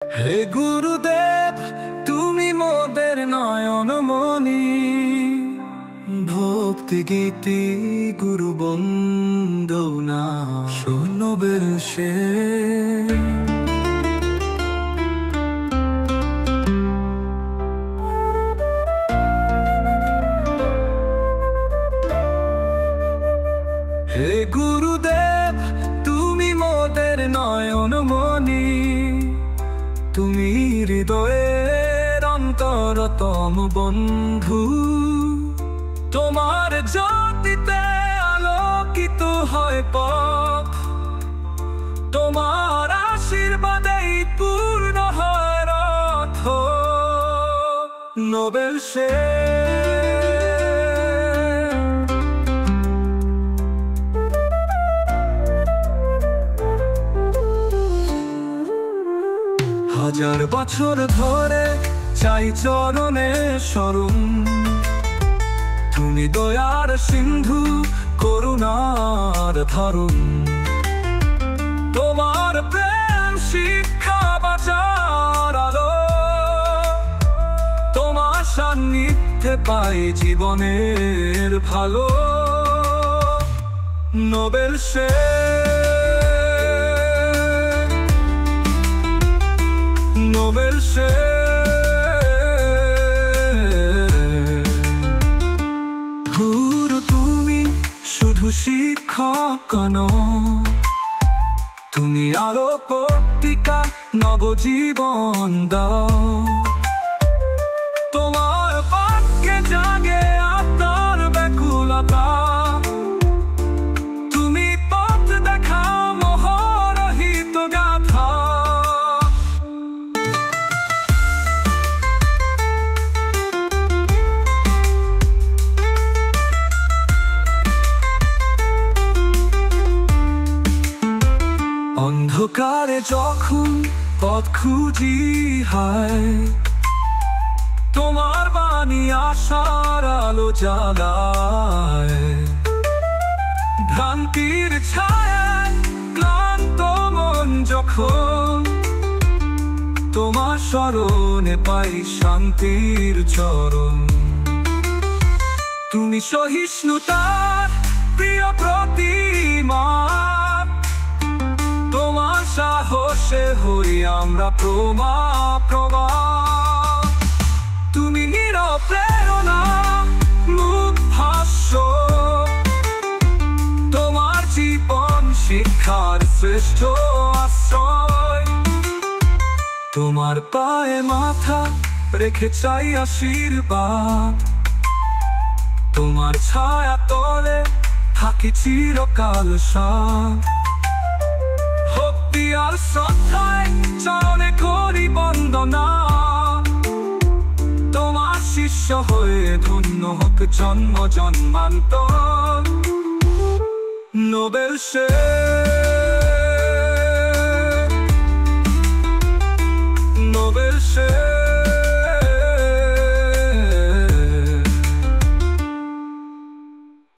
হে গুরুদেব, তুমি মোদের নয়নমণি, ভক্তি গীতি গুরু বন্দনা শোনবের সে। হে গুরুদেব, তুমি মোদের নয়নমণি, তুমি হৃদয়ের অন্তরতম বন্ধু। তোমার জ্যোতিতে আলোকিত হয় পথ, তোমার আশীর্বাদেই পূর্ণ হয় রথ। নোবেল সে হাজার বছর ধরে চাই চরণে শরণ। তুমি দয়ার সিন্ধু, করুণার ধরণ। তোমার প্রেম শিক্ষা বাঁচার আলো, তোমার সান্নিধ্যে পাই জীবনের ভালো। নোবেল সে নোবেল সে গুরু, তুমি শুধু শিক্ষক নও, তুমি আলো পত্রিকা নবজীবন দাও। তোমার বাক্যে জাগে আত্মার ব্যাকুলতা, তুমি পথ দেখাও মোহরহিত গাথা। অন্ধকারে যখন পথ খুঁজি হায়, তোমার বাণী আশার আলো জ্বালায়। ভ্রান্তির ছায়ায় ক্লান্ত মন যখন, তোমার স্মরণে পাই শান্তির চরণ। তুমি সহিষ্ণুতার প্রিয় প্রতিমা, তোমার সাহসে হই আমরা প্রমা। তুমি নীরব প্রেরণা, মুখ ভাষ্য, তোমার জীবন শিক্ষার শ্রেষ্ঠ আশ্রয়। তোমার পায়ে মাথা রেখে চাই আশীর্বাদ, তোমার ছায়া তলে থাকি চিরকাল সাথ। ভক্তি আর শ্রদ্ধায় চরণে করি বন্দনা, তোমার শিষ্য হয়ে ধন্য হোক জন্ম জন্মান্তর। নোবেল সে